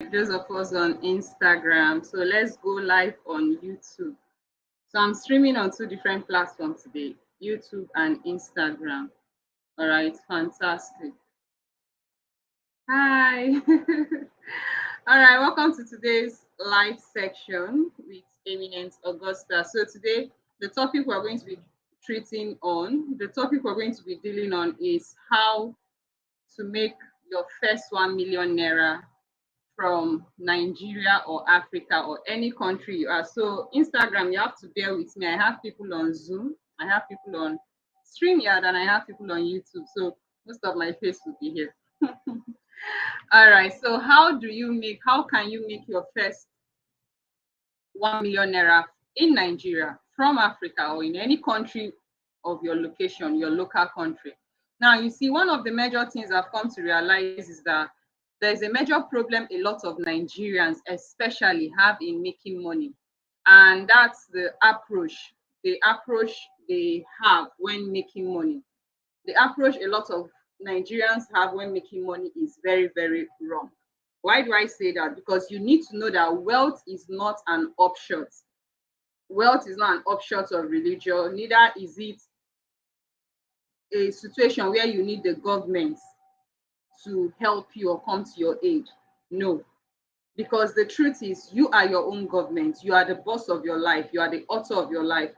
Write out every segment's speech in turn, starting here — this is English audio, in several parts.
Those of us on Instagram. So let's go live on YouTube. So I'm streaming on two different platforms today, YouTube and Instagram. All right, fantastic. Hi. All right, welcome to today's live section with Eminent Augusta. So today, the topic we're going to be the topic we're going to be dealing on is how to make your first 1 million naira from Nigeria or Africa or any country you are. So Instagram, you have to bear with me. I have people on Zoom, I have people on StreamYard, and I have people on YouTube. So most of my face will be here. All right. So how can you make your first 1 million naira in Nigeria, from Africa, or in any country of your location, your local country? Now, you see, one of the major things I've come to realize is that there's a major problem a lot of Nigerians, especially, have in making money, and that's the approach they have when making money. The approach a lot of Nigerians have when making money is very, very wrong. Why do I say that? Because you need to know that wealth is not an offshoot. Wealth is not an offshoot of religion, neither is it a situation where you need the government to help you or come to your aid. No, because the truth is, you are your own government. You are the boss of your life. You are the author of your life.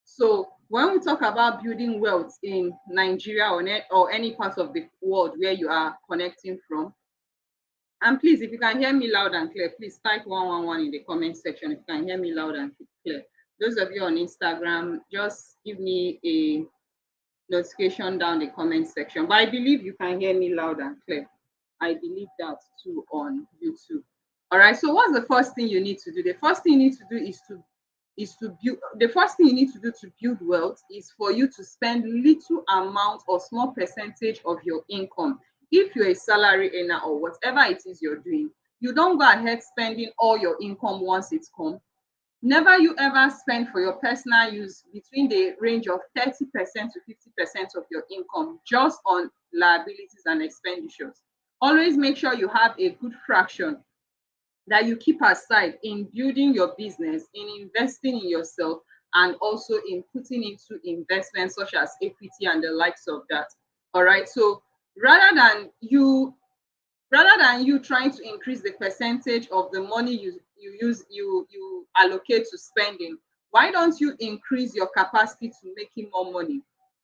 So when we talk about building wealth in Nigeria or any part of the world where you are connecting from, and please, if you can hear me loud and clear, please type 111 in the comment section if you can hear me loud and clear. Those of you on Instagram, just give me a notification down the comment section. But I believe you can hear me loud and clear. I believe that too on YouTube. All right. So what's the first thing you need to do? The first thing you need to do is to build. The first thing you need to do to build wealth is for you to spend little amount or small percentage of your income. If you're a salary earner or whatever it is you're doing, you don't go ahead spending all your income once it's come. Never you ever spend for your personal use between the range of 30% to 50% of your income just on liabilities and expenditures. Always make sure you have a good fraction that you keep aside in building your business, in investing in yourself, and also in putting into investments such as equity and the likes of that. All right. So rather than you trying to increase the percentage of the money you allocate to spending, why don't you increase your capacity to making more money?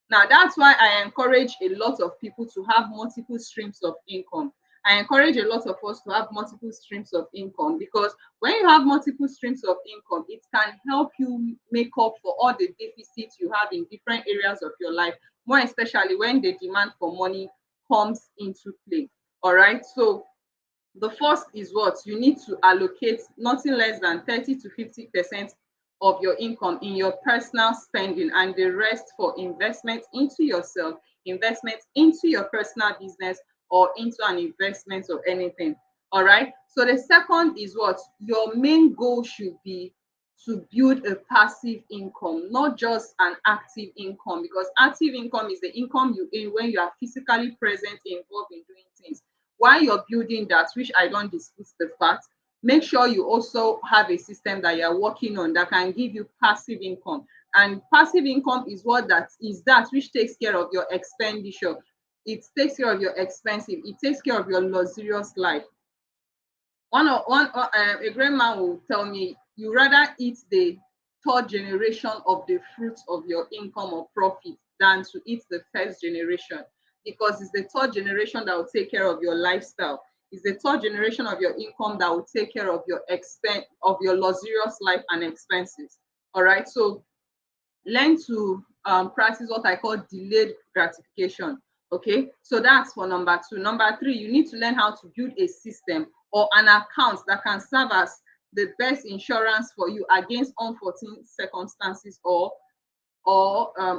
Now that's why I encourage a lot of people to have multiple streams of income. I encourage a lot of us to have multiple streams of income, because when you have multiple streams of income, it can help you make up for all the deficits you have in different areas of your life, more especially when the demand for money comes into play. All right. So the first is what you need to allocate nothing less than 30 to 50% of your income in your personal spending, and the rest for investment into yourself, investment into your personal business, or into an investment or anything. All right. So the second is what your main goal should be: to build a passive income, not just an active income, because active income is the income you earn when you are physically present, involved in doing things. While you're building that, which I don't dispute the fact, make sure you also have a system that you're working on that can give you passive income. And passive income is that which takes care of your expenditure. It takes care of your expensive. It takes care of your luxurious life. A great man will tell me, you rather eat the third generation of the fruits of your income or profit than to eat the first generation, because it's the third generation that will take care of your lifestyle. It's the third generation of your income that will take care of your luxurious life and expenses. All right. So learn to practice what I call delayed gratification. Okay, so that's for number two. Number three, you need to learn how to build a system or an account that can serve as the best insurance for you against unforeseen circumstances or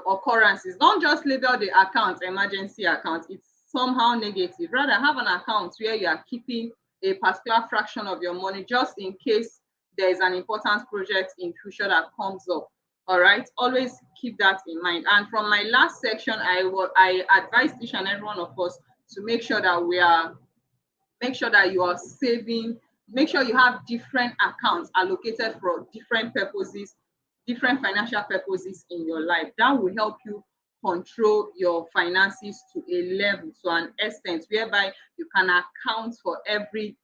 occurrences. Don't just label the account emergency account. It's somehow negative. Rather, have an account where you are keeping a particular fraction of your money just in case there is an important project in future that comes up. All right, always keep that in mind. And from my last section, I advise each and every one of us to make sure that you are saving make sure you have different accounts allocated for different purposes, different financial purposes in your life. That will help you control your finances to a level, to an extent whereby you can account for every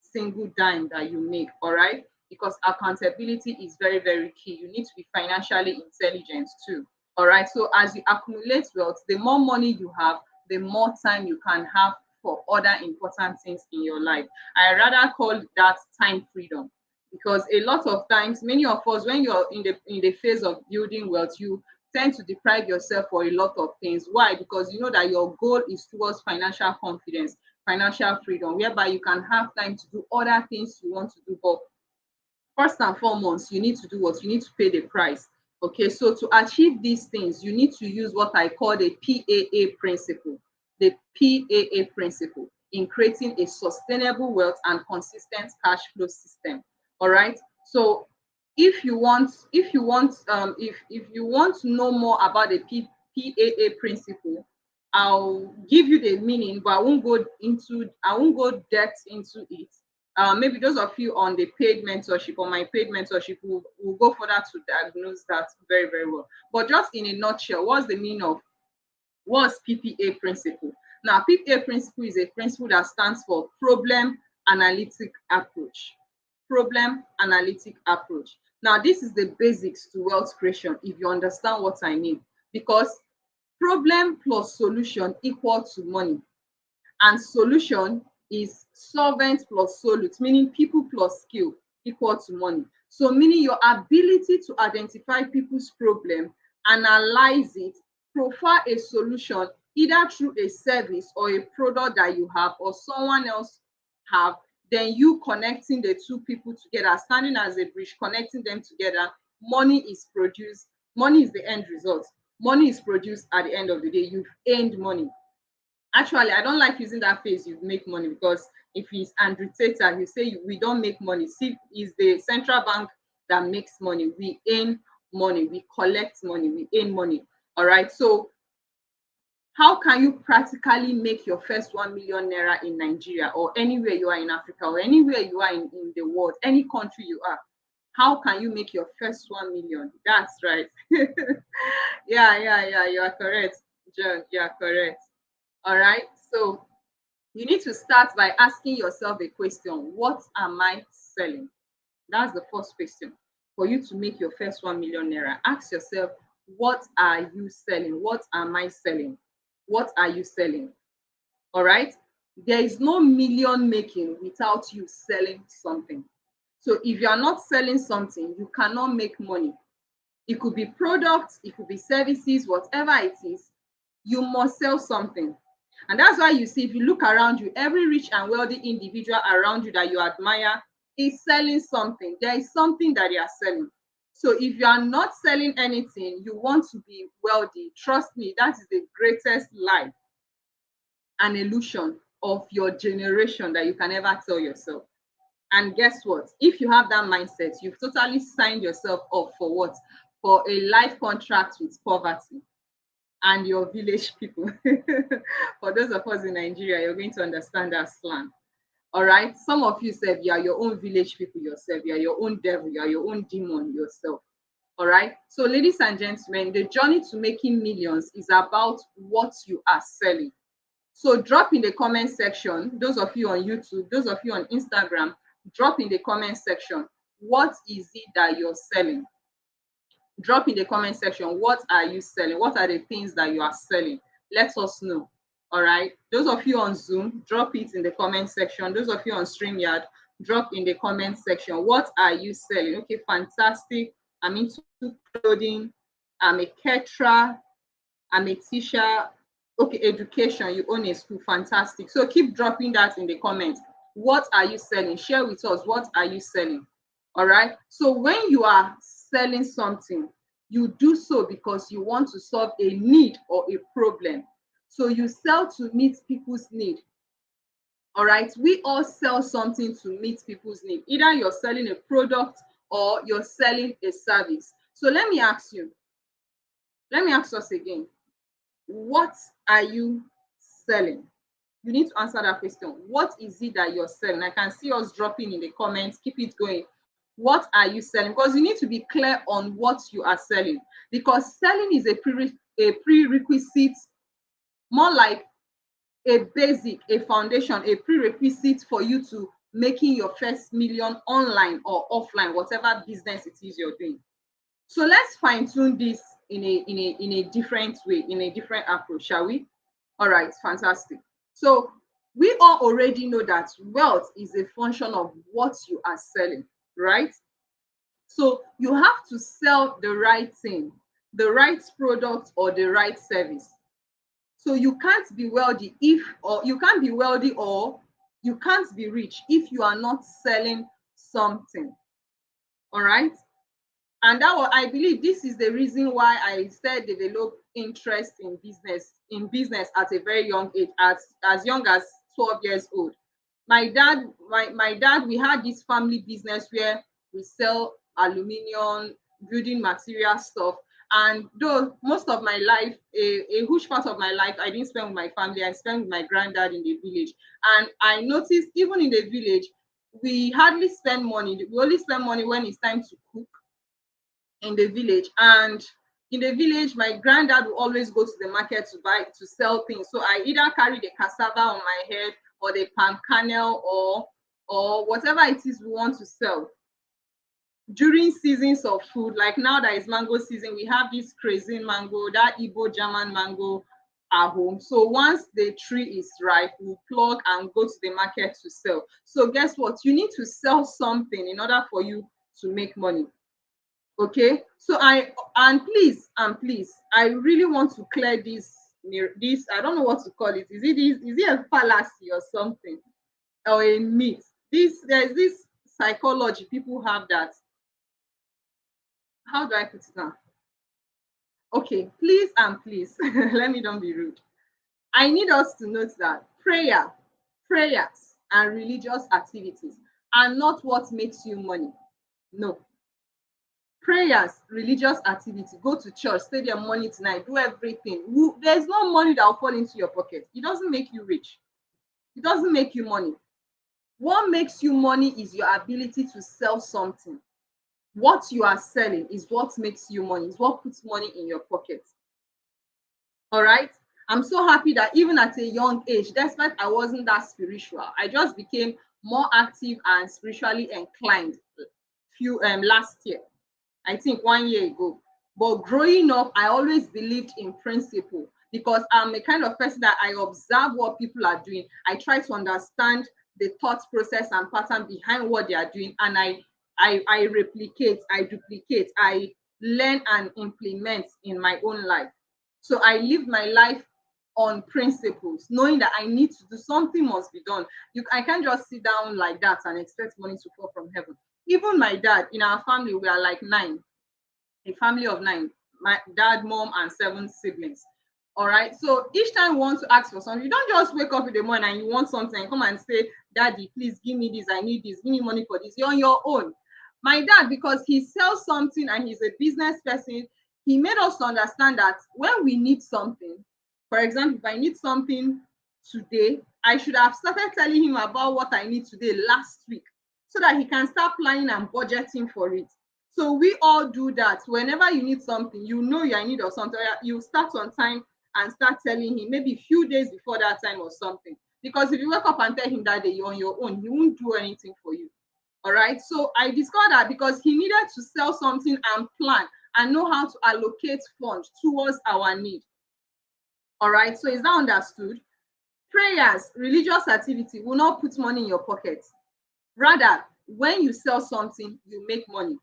single dime that you make. All right, because accountability is very, very key. You need to be financially intelligent too. All right, so as you accumulate wealth, the more money you have, the more time you can have for other important things in your life. I rather call that time freedom, because a lot of times, many of us, when you're in the phase of building wealth, you tend to deprive yourself for a lot of things. Why? Because you know that your goal is towards financial confidence, financial freedom, whereby you can have time to do other things you want to do. But first and foremost, you need to do what? You need to pay the price. Okay, so to achieve these things, you need to use what I call the PAA principle. The PAA principle in creating a sustainable wealth and consistent cash flow system. All right. So if you want to know more about the PAA principle, I'll give you the meaning, but I won't go depth into it. Maybe those of you on the paid mentorship, or my paid mentorship, will go further to diagnose that very, very well. But just in a nutshell, what's the meaning of what's PPA principle? Now, PPA principle is a principle that stands for problem analytic approach. Problem analytic approach. Now, this is the basics to wealth creation, if you understand what I mean, because problem plus solution equal to money, and solution is solvent plus solute, meaning people plus skill equal to money. So meaning your ability to identify people's problem, analyze it, profile a solution either through a service or a product that you have or someone else have, then you connecting the two people together, standing as a bridge, connecting them together, money is produced. Money is the end result. Money is produced at the end of the day. You've earned money. Actually, I don't like using that phrase, you make money, because if it's Andrew Tate, you say we don't make money. See, it's the central bank that makes money. We earn money, we collect money, we earn money. All right. So how can you practically make your first 1 million naira in Nigeria, or anywhere you are in Africa, or anywhere you are in the world, any country you are? How can you make your first 1 million? That's right. Yeah, you are correct, John. You are correct. All right. So you need to start by asking yourself a question: what am I selling? That's the first question. For you to make your first 1 million naira, ask yourself, what are you selling? What am I selling? What are you selling? All right. There is no million making without you selling something. So if you are not selling something, you cannot make money. It could be products, it could be services, whatever it is, you must sell something. And that's why you see, if you look around you, every rich and wealthy individual around you that you admire is selling something. There is something that they are selling. So if you are not selling anything, you want to be wealthy, trust me, that is the greatest lie and illusion of your generation that you can ever tell yourself. And guess what? If you have that mindset, you've totally signed yourself up for what? For a life contract with poverty and your village people. For those of us in Nigeria, you're going to understand that slang. All right. Some of you said you are your own village people yourself. You are your own devil. You are your own demon yourself. All right. So, ladies and gentlemen, the journey to making millions is about what you are selling. So, drop in the comment section, those of you on YouTube, those of you on Instagram, drop in the comment section, what is it that you're selling? Drop in the comment section, what are you selling? What are the things that you are selling? Let us know. All right. Those of you on Zoom, drop it in the comment section. Those of you on StreamYard, drop in the comment section, what are you selling? Okay, fantastic. I'm into clothing. I'm a caterer. I'm a teacher. Okay, education. You own a school. Fantastic. So keep dropping that in the comments. What are you selling? Share with us. What are you selling? All right. So when you are selling something, you do so because you want to solve a need or a problem. So you sell to meet people's need. All right. We all sell something to meet people's need. Either you're selling a product or you're selling a service. So let me ask us again. What are you selling? you need to answer that question. What is it that you're selling? I can see us dropping in the comments. Keep it going. What are you selling? Because you need to be clear on what you are selling, because selling is a prerequisite, more like a basic, a foundation, a prerequisite for you to making your first million online or offline, whatever business it is you're doing. So let's fine tune this in a different way, in a different approach, shall we? All right, fantastic. So we all already know that wealth is a function of what you are selling, right? So you have to sell the right thing, the right product, or the right service. So you can't be wealthy or you can't be rich if you are not selling something. All right. And I believe this is the reason why I said develop interest in business at a very young age, as young as 12 years old. My dad, we had this family business where we sell aluminium, building material stuff. And though most of my life, a huge part of my life, I didn't spend with my family, I spent with my granddad in the village. And I noticed even in the village, we hardly spend money. We only spend money when it's time to cook in the village. And in the village, my granddad will always go to the market to sell things. So I either carry the cassava on my head or the palm kernel or whatever it is we want to sell. During seasons of food, like now that is mango season, we have this crazy mango, that Igbo German mango at home. So once the tree is ripe, we'll plug and go to the market to sell. So guess what? You need to sell something in order for you to make money. Okay, so please, I really want to clear this, I don't know what to call it. Is it a fallacy or something, or a myth? There's this psychology people have that, how do I put it now? Okay, please and please, let me don't be rude. I need us to note that prayers and religious activities are not what makes you money. No. Prayers, religious activity, go to church, stay there morning to night, do everything. There's no money that will fall into your pocket. It doesn't make you rich. It doesn't make you money. What makes you money is your ability to sell something. What you are selling is what makes you money, is what puts money in your pocket. All right. I'm so happy that even at a young age, despite I wasn't that spiritual, I just became more active and spiritually inclined last year. I think 1 year ago. But growing up, I always believed in principle because I'm a kind of person that I observe what people are doing. I try to understand the thought process and pattern behind what they are doing, and I replicate, I duplicate, I learn and implement in my own life. So I live my life on principles, knowing that I need to do something, must be done. I can't just sit down like that and expect money to fall from heaven. Even my dad, in our family, we are like 9, a family of 9, my dad, mom, and 7 siblings. All right. So each time you want to ask for something, you don't just wake up in the morning and you want something and come and say, Daddy, please give me this, I need this, give me money for this. You're on your own. My dad, because he sells something and he's a business person, he made us understand that when we need something, for example, if I need something today, I should have started telling him about what I need today last week so that he can start planning and budgeting for it. So we all do that. Whenever you need something, you know you're in need of something, you start on time and start telling him maybe a few days before that time or something. Because if you wake up and tell him that day you're on your own, he won't do anything for you. All right. So I discovered that because he needed to sell something and plan and know how to allocate funds towards our need. All right. So is that understood? Prayers, religious activity will not put money in your pocket. Rather, when you sell something, you make money.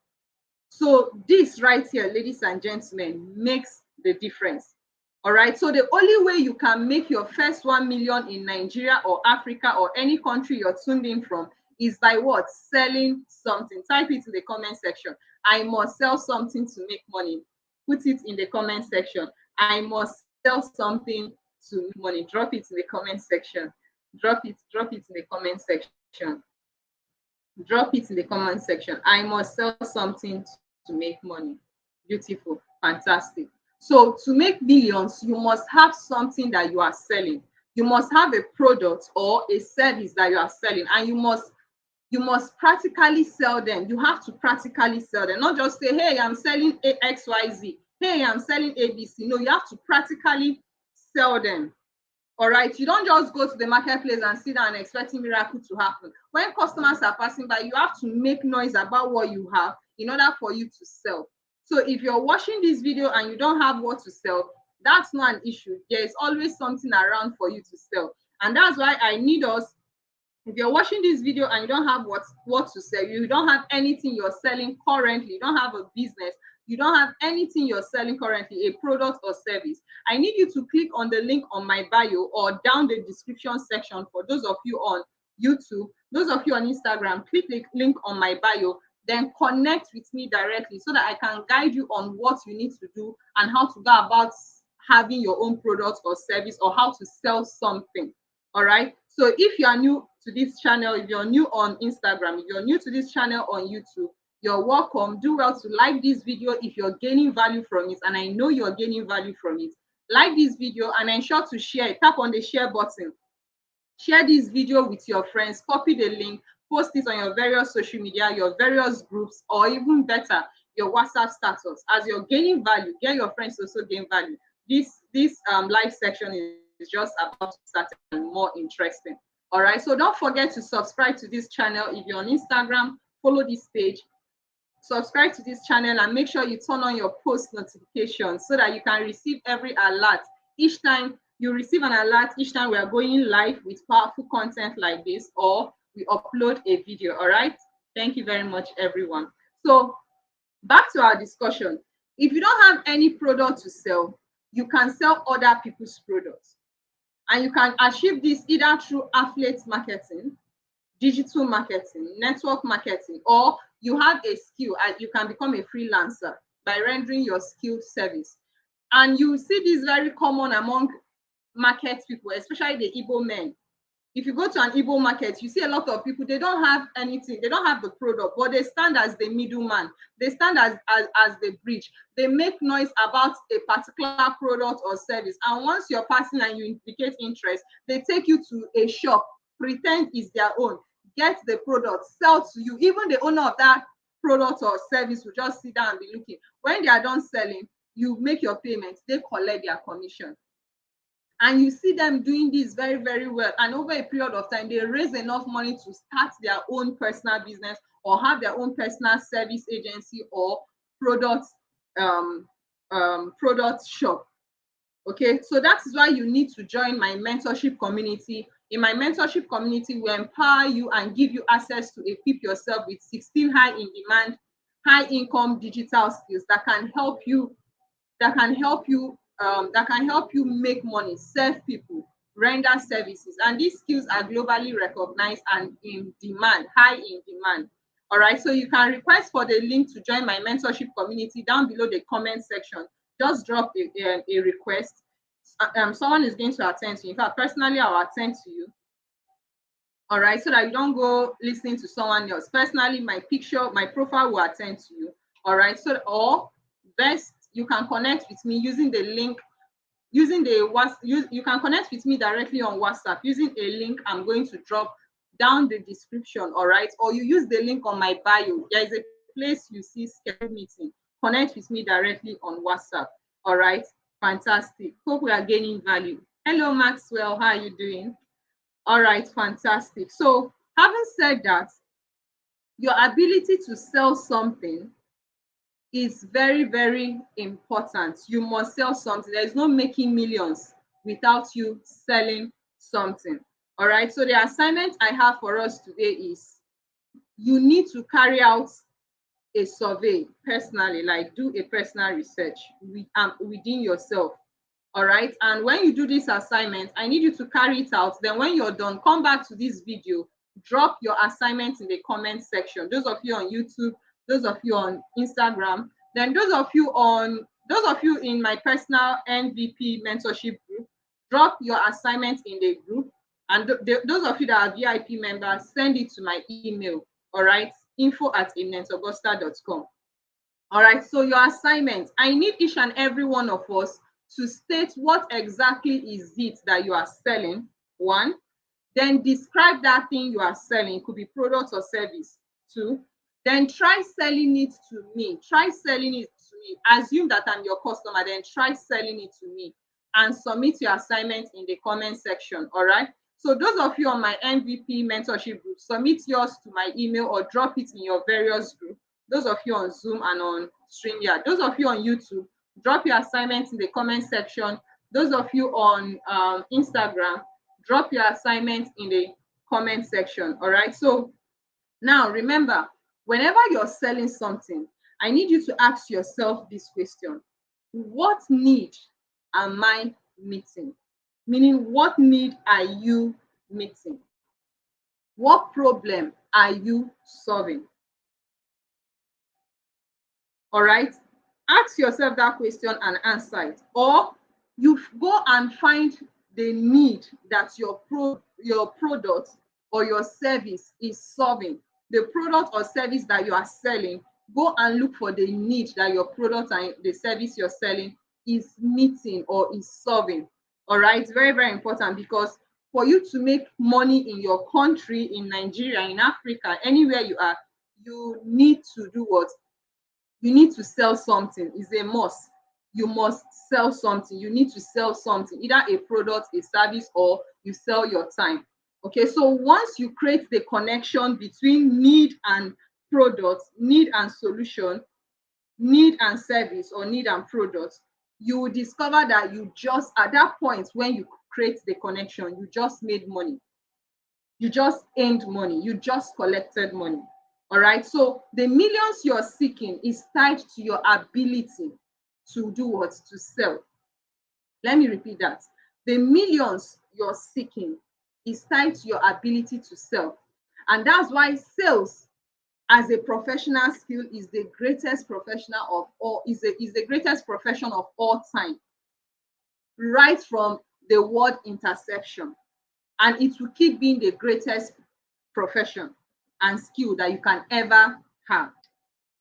So this right here, ladies and gentlemen, makes the difference. All right. So the only way you can make your first 1 million in Nigeria or Africa or any country you're tuned in from is by what? Selling something. Type it in the comment section. I must sell something to make money. Put it in the comment section. I must sell something to make money. Drop it in the comment section. Drop it in the comment section. Drop it in the comment section. I must sell something to make money. Beautiful. Fantastic. So to make millions, you must have something that you are selling. You must have a product or a service that you are selling, and you must practically sell them. You have to practically sell them, not just say, hey, I'm selling XYZ. Hey, I'm selling ABC. No, you have to practically sell them. All right. You don't just go to the marketplace and sit down and expecting miracle to happen. When customers are passing by, you have to make noise about what you have in order for you to sell. So if you're watching this video and you don't have what to sell, that's not an issue. There is always something around for you to sell. And that's why I need us, if you're watching this video and you don't have what to sell, you don't have anything you're selling currently, you don't have a business, you don't have anything you're selling currently, a product or service, I need you to click on the link on my bio or down the description section. For those of you on YouTube, those of you on Instagram, click the link on my bio, then connect with me directly so that I can guide you on what you need to do and how to go about having your own product or service, or how to sell something. All right. So if you are new to this channel, if you're new on Instagram, if you're new to this channel on YouTube, you're welcome. Do well to like this video if you're gaining value from it, and I know you're gaining value from it. Like this video and ensure to share it. Tap on the share button. Share this video with your friends, copy the link, post it on your various social media, your various groups, or even better, your WhatsApp status. As you're gaining value, get your friends to also gain value. This live section is just about to start and more interesting. All right, so don't forget to subscribe to this channel. If you're on Instagram, follow this page, subscribe to this channel, and make sure you turn on your post notifications so that you can receive every alert each time you receive an alert, each time we are going live with powerful content like this, or we upload a video. All right, thank you very much, everyone. So back to our discussion. If you don't have any product to sell, you can sell other people's products, and you can achieve this either through affiliate marketing, digital marketing, network marketing, or you have a skill and you can become a freelancer by rendering your skilled service. And you see this very common among market people, especially the Igbo men. If you go to an Igbo market, you see a lot of people, they don't have anything, they don't have the product, but they stand as the middleman, they stand as the bridge. They make noise about a particular product or service, and once you're passing and you indicate interest, they take you to a shop, pretend it's their own, get the product, sell to you. Even the owner of that product or service will just sit down and be looking. When they are done selling, you make your payment, they collect their commission. And you see them doing this very, very well. And over a period of time, they raise enough money to start their own personal business or have their own personal service agency or product shop. Okay, so that is why you need to join my mentorship community. In my mentorship community, we empower you and give you access to equip yourself with 16 high in demand, high income digital skills that can help you make money, serve people, render services. And these skills are globally recognized and in demand, high in demand. All right, so you can request for the link to join my mentorship community down below the comment section. Just drop a request. Someone is going to attend to you. In fact, personally, I'll attend to you. All right, so that you don't go listening to someone else. Personally, my profile will attend to you. All right, so or best, you can connect with me using the link, you can connect with me directly on WhatsApp using a link I'm going to drop down the description. All right, or you use the link on my bio. There is a place you see schedule meeting. Connect with me directly on WhatsApp. All right, fantastic. Hope we are gaining value. Hello, Maxwell. How are you doing? All right, fantastic. So having said that, your ability to sell something is very, very important. You must sell something. There is no making millions without you selling something. All right, so the assignment I have for us today is you need to carry out a survey personally, like do a personal research within yourself. All right, and when you do this assignment, I need you to carry it out. Then when you're done, come back to this video, drop your assignment in the comment section. Those of you on YouTube, those of you on Instagram, then those of you in my personal MVP mentorship group, drop your assignment in the group. And those of you that are VIP members, send it to my email. All right, info@eminentaugusta.com. All right, so your assignment, I need each and every one of us to state what exactly is it that you are selling, one. Then describe that thing you are selling. It could be product or service, two. Then try selling it to me. Try selling it to me. Assume that I'm your customer, then try selling it to me and submit your assignment in the comment section. All right. So those of you on my MVP mentorship group, submit yours to my email or drop it in your various group. Those of you on Zoom and on StreamYard. Those of you on YouTube, drop your assignments in the comment section. Those of you on Instagram, drop your assignment in the comment section. All right. So now remember, whenever you're selling something, I need you to ask yourself this question: what need am I meeting? Meaning, what need are you meeting? What problem are you solving? All right. Ask yourself that question and answer it. Or you go and find the need that your product or your service is solving. The product or service that you are selling, go and look for the need that your product and the service you're selling is meeting or is solving. All right. It's very, very important, because for you to make money in your country, in Nigeria, in Africa, anywhere you are, you need to do what? You need to sell something. It's a must. You must sell something. You need to sell something, either a product, a service, or you sell your time. Okay, so once you create the connection between need and product, need and solution, need and service, or need and product, you will discover that you just, at that point when you create the connection, you just made money. You just earned money. You just collected money. All right. So the millions you're seeking is tied to your ability to do what? To sell. Let me repeat that. The millions you're seeking is tied to your ability to sell. And that's why sales as a professional skill is the greatest professional of all, is the greatest profession of all time. Right from the word interception. And it will keep being the greatest profession and skill that you can ever have.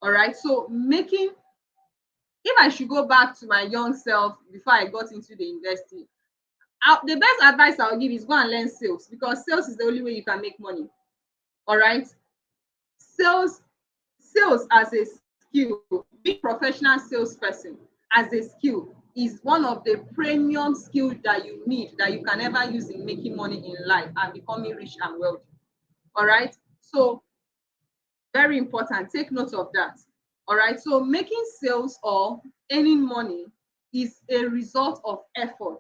All right. So if I should go back to my young self before I got into the university, the best advice I'll give is go and learn sales, because sales is the only way you can make money. All right. Sales as a skill, being professional salesperson as a skill is one of the premium skills that you need, that you can never use in making money in life and becoming rich and wealthy. All right. So very important. Take note of that. All right. So making sales or earning money is a result of effort.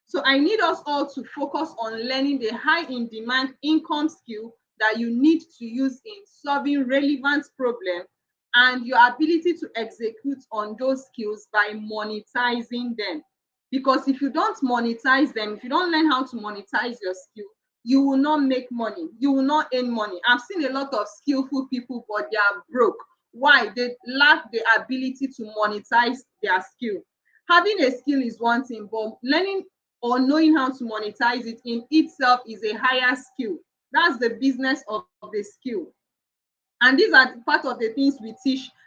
So I need us all to focus on learning the high in demand income skill that you need to use in solving relevant problems, and your ability to execute on those skills by monetizing them. Because if you don't monetize them, if you don't learn how to monetize your skill, you will not make money. You will not earn money. I've seen a lot of skillful people, but they are broke. Why? They lack the ability to monetize their skill. Having a skill is one thing, but learning or knowing how to monetize it in itself is a higher skill. That's the business of the skill. And these are part of the things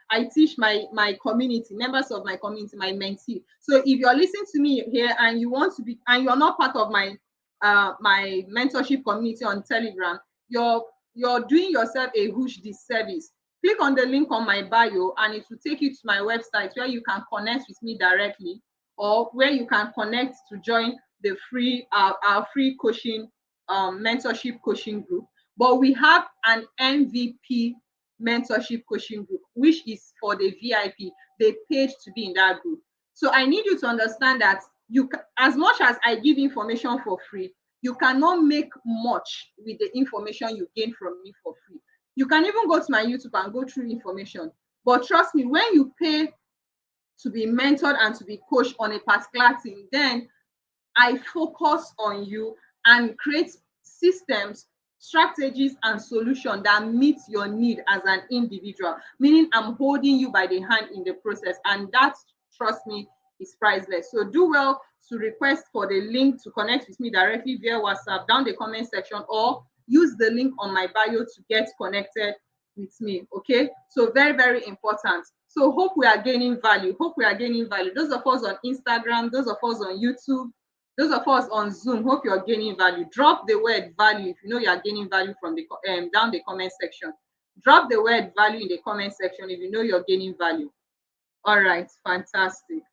I teach my community, members of my community, my mentee. So if you're listening to me here and you want to be, and you're not part of my my mentorship community on Telegram, you're doing yourself a huge disservice. Click on the link on my bio and it will take you to my website where you can connect with me directly, or where you can connect to join the free our free coaching mentorship coaching group. But we have an MVP mentorship coaching group, which is for the VIP. They paid to be in that group. So I need you to understand that as much as I give information for free, you cannot make much with the information you gain from me for free. You can even go to my YouTube and go through information. But trust me, when you pay to be mentored and to be coached on a particular thing, then I focus on you and create systems, strategies, and solutions that meet your need as an individual, meaning I'm holding you by the hand in the process, and that, trust me, is priceless. So do well to request for the link to connect with me directly via WhatsApp down the comment section, or use the link on my bio to get connected with me. Okay, so very, very important. So hope we are gaining value. Hope we are gaining value. Those of us on Instagram, those of us on YouTube, those of us on Zoom, hope you're gaining value. Drop the word value if you know you are gaining value from the down the comment section. Drop the word value in the comment section if you know you're gaining value. All right, fantastic.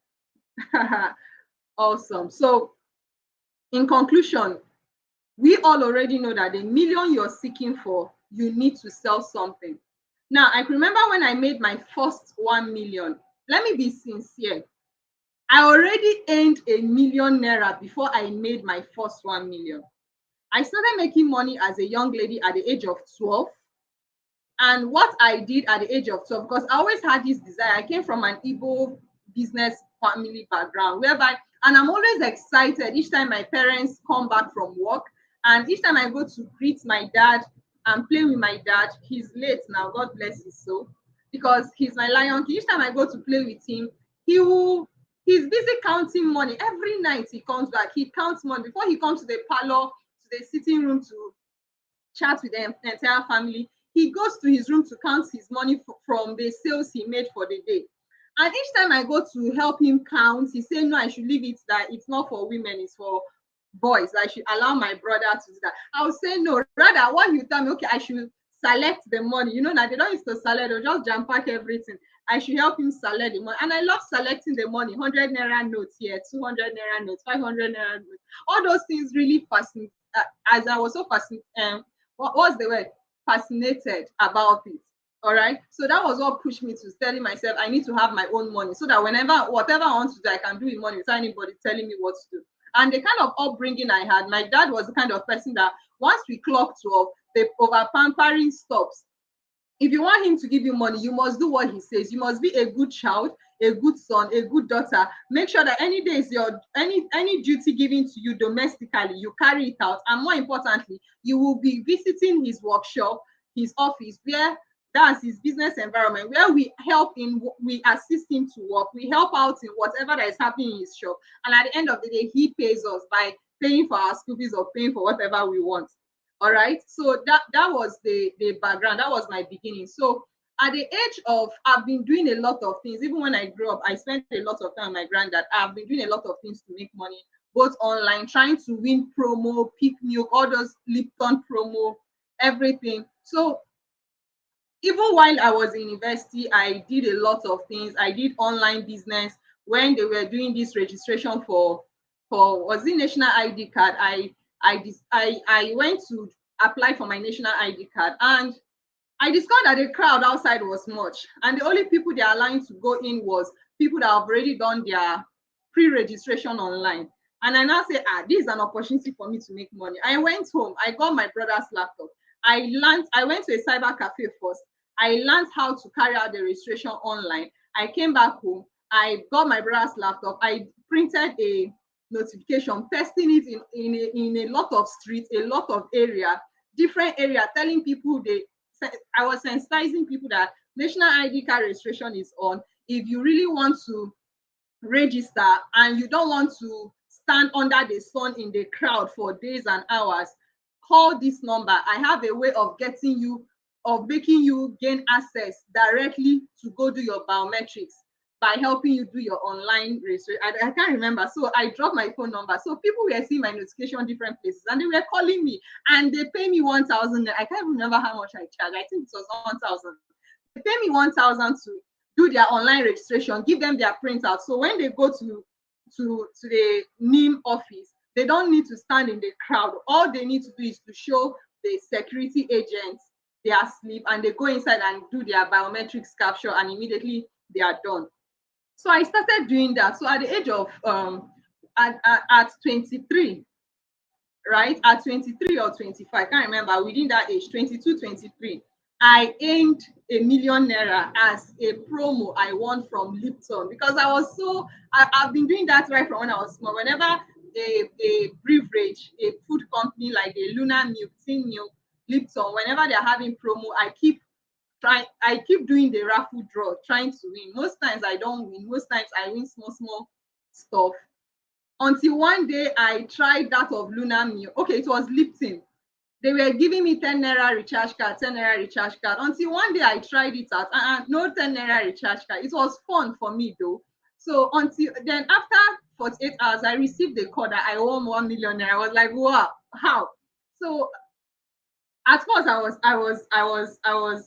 Awesome. So in conclusion, we all already know that the million you're seeking for, you need to sell something. Now, I remember when I made my first 1 million. Let me be sincere. I already earned ₦1,000,000 before I made my first 1 million. I started making money as a young lady at the age of 12. And what I did at the age of 12, because I always had this desire, I came from an Igbo business family background, whereby, and I'm always excited each time my parents come back from work. And each time I go to greet my dad and play with my dad, he's late now, God bless his soul, because he's my lion. Each time I go to play with him, he's busy counting money. Every night he comes back, he counts money. Before he comes to the parlor, to the sitting room to chat with the entire family, he goes to his room to count his money from the sales he made for the day. And each time I go to help him count, he say no, I should leave it, that it's not for women, it's for boys. I should allow my brother to do that. I will say no. Rather, what you tell me, okay, I should select the money. You know that they don't used to select, they'll just jam pack everything. I should help him select the money. And I love selecting the money. 100 naira notes here, 200 naira notes, 500 naira notes. All those things really fascinate. As I was so fascinated, what's the word? Fascinated about it. All right. So that was what pushed me to telling myself I need to have my own money, so that whatever I want to do, I can do with money without anybody telling me what to do. And the kind of upbringing I had, my dad was the kind of person that once we clock 12, the over pampering stops. If you want him to give you money, you must do what he says. You must be a good child, a good son, a good daughter. Make sure that any day is your any duty given to you domestically, you carry it out. And more importantly, you will be visiting his workshop, his office, where that's his business environment, where we assist him to work, we help out in whatever that is happening in his shop. And at the end of the day, he pays us by paying for our school fees or paying for whatever we want. All right, so that was the background. That was my beginning. So at the age of, I've been doing a lot of things. Even when I grew up, I spent a lot of time with my granddad. I've been doing a lot of things to make money, both online, trying to win promo, pick milk, all those Lipton promo, everything. So even while I was in university, I did a lot of things. I did online business. When they were doing this registration for was it national ID card, I went to apply for my national ID card, and I discovered that the crowd outside was much, and the only people they are allowing to go in was people that have already done their pre-registration online. And I now say, this is an opportunity for me to make money. I went home, I got my brother's laptop. I went to a cyber cafe first. I learned how to carry out the registration online. I came back home, I got my brother's laptop, I printed a notification, testing it in a lot of streets, a lot of different area, telling people I was sensitizing people that national ID card registration is on. If you really want to register and you don't want to stand under the sun in the crowd for days and hours, call this number. I have a way of making you gain access directly to go do your biometrics by helping you do your online registration. I can't remember. So I dropped my phone number. So people were seeing my notification different places and they were calling me and they pay me 1,000. I can't remember how much I charged. I think it was 1,000. They pay me 1,000 to do their online registration, give them their printout. So when they go to the NIM office, they don't need to stand in the crowd. All they need to do is to show the security agents their slip, and they go inside and do their biometrics capture, and immediately they are done. So I started doing that. So at the age of at 23, right? At 23 or 25, I can't remember, within that age, 22, 23, I earned ₦1,000,000 as a promo I won from Lipton, because I've been doing that right from when I was small. Whenever a beverage, a food company like the Lunar Milk, Tin Milk, Lipton, whenever they're having promo, I keep doing the raffle draw, trying to win. Most times I don't win. Most times I win small stuff. Until one day I tried that of Lunar Milk. Okay, it was Lipton. They were giving me 10 naira recharge card, 10 naira recharge card. Until one day I tried it out. No 10 naira recharge card. It was fun for me though. So until then, after 48 hours, I received the call that I won 1 million naira. I was like, wow, how? So at first I was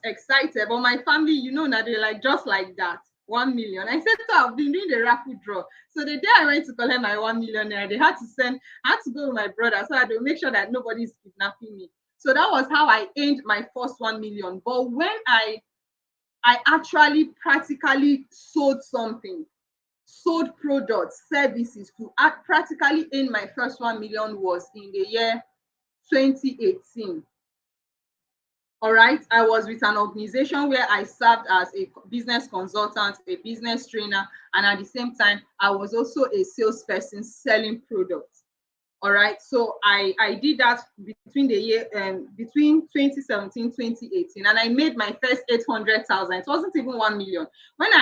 excited, but my family, that they're like, just like that, 1 million. I said, so I've been doing the raffle draw. So the day I went to collect my 1 million naira, I had to go with my brother so I to make sure that nobody's kidnapping me. So that was how I earned my first 1 million. But when I actually practically sold something, sold products, services to practically earn my first 1 million was in the year 2018. All right, I was with an organization where I served as a business consultant, a business trainer, and at the same time, I was also a salesperson selling products. All right, so I did that between 2017 2018, and I made my first 800,000. It wasn't even 1 million when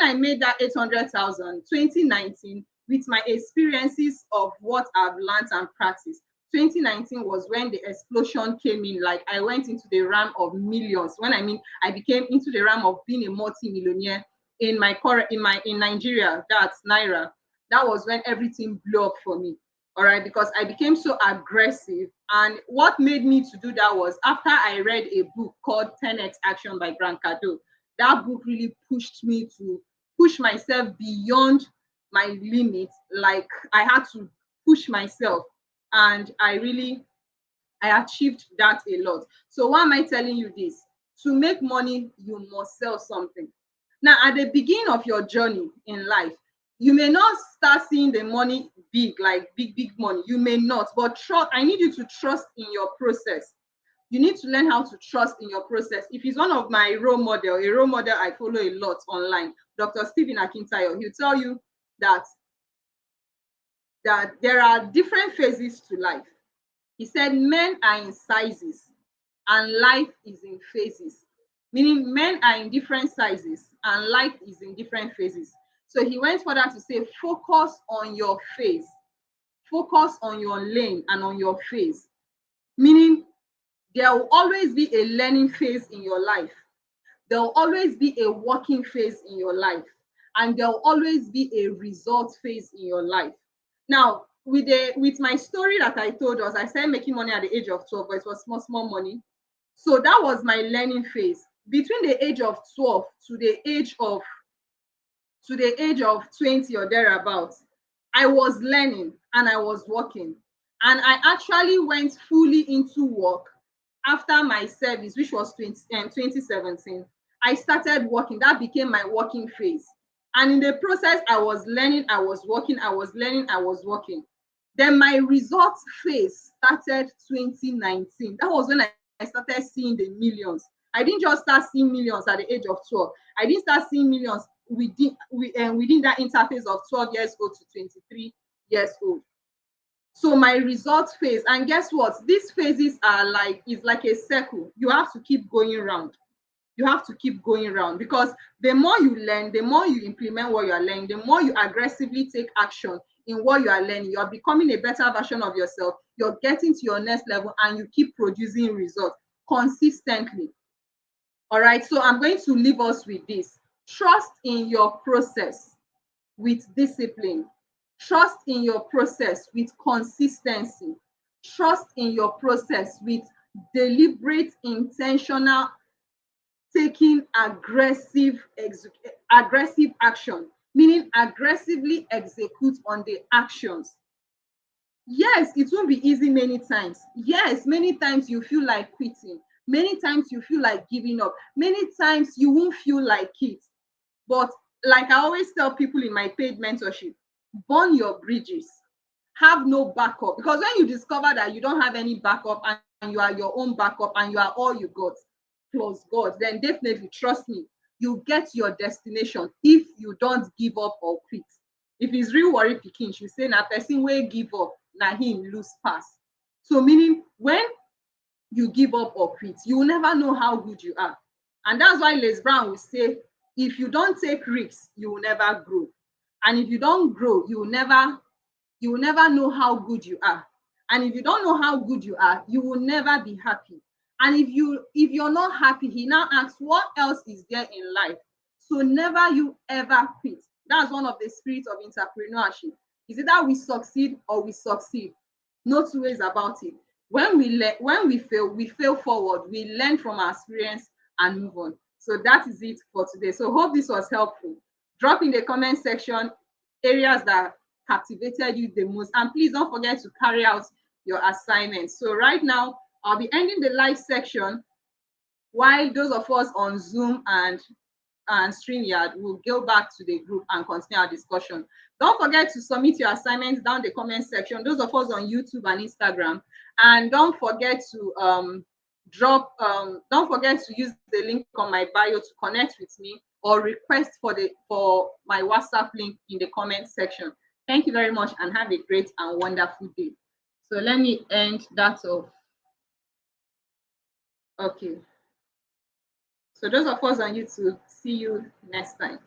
I made that 800,000 2019, with my experiences of what I've learned and practiced. 2019 was when the explosion came in. Like, I went into the realm of millions. When I mean, I became into the realm of being a multi-millionaire in Nigeria. That's Naira. That was when everything blew up for me. All right, because I became so aggressive. And what made me to do that was after I read a book called 10x Action by Grant Cardone. That book really pushed me to push myself beyond my limits. Like, I had to push myself, and I achieved that a lot. So why am I telling you this? To make money, you must sell something. Now, at the beginning of your journey in life, you may not start seeing the money big, like big money. You may not, but I need you to trust in your process. You need to learn how to trust in your process. If he's one of my a role model I follow a lot online, Dr. Stephen Akintayo, he'll tell you that there are different phases to life. He said men are in sizes and life is in phases, meaning men are in different sizes and life is in different phases. So he went further to say, focus on your phase, focus on your lane and on your phase, meaning there will always be a learning phase in your life. There will always be a working phase in your life, and there will always be a result phase in your life. Now, with my story that I told us, I started making money at the age of 12, but it was small money. So that was my learning phase. Between the age of 12 to the age of 20 or thereabouts, I was learning and I was working. And I actually went fully into work after my service, which was 2017. I started working. That became my working phase. And in the process, I was learning, I was working, I was learning, I was working. Then my results phase started 2019. That was when I started seeing the millions. I didn't just start seeing millions at the age of 12. I didn't start seeing millions within that interface of 12 years old to 23 years old. So my results phase, and guess what? These phases are like a circle. You have to keep going around. You have to keep going around, because the more you learn, the more you implement what you are learning, the more you aggressively take action in what you are learning, you are becoming a better version of yourself. You're getting to your next level, and you keep producing results consistently. All right, so I'm going to leave us with this. Trust in your process with discipline. Trust in your process with consistency. Trust in your process with deliberate, intentional, taking aggressive action, meaning aggressively execute on the actions. Yes, it won't be easy many times. Yes, many times you feel like quitting. Many times you feel like giving up. Many times you won't feel like it. But like I always tell people in my paid mentorship, burn your bridges. Have no backup. Because when you discover that you don't have any backup and you are your own backup and you are all you got, plus God, then definitely, trust me, you get your destination if you don't give up or quit. If it's real worry pikin, she say na person wey give up, na him lose pass. So meaning, when you give up or quit, you will never know how good you are. And that's why Les Brown will say, if you don't take risks, you will never grow. And if you don't grow, you will never know how good you are. And if you don't know how good you are, you will never be happy. And if you're not happy, he now asks, what else is there in life? So never you ever quit. That's one of the spirits of entrepreneurship. Is it that we succeed or we succeed? No two ways about it. When we fail forward, we learn from our experience and move on. So that is it for today. So hope this was helpful. Drop in the comment section areas that captivated you the most, and please don't forget to carry out your assignments. So right now I'll be ending the live section, while those of us on Zoom and StreamYard will go back to the group and continue our discussion. Don't forget to submit your assignments down the comment section, those of us on YouTube and Instagram. And don't forget to don't forget to use the link on my bio to connect with me, or request for my WhatsApp link in the comment section. Thank you very much and have a great and wonderful day. So let me end that off. Okay. So those of us on YouTube, see you next time.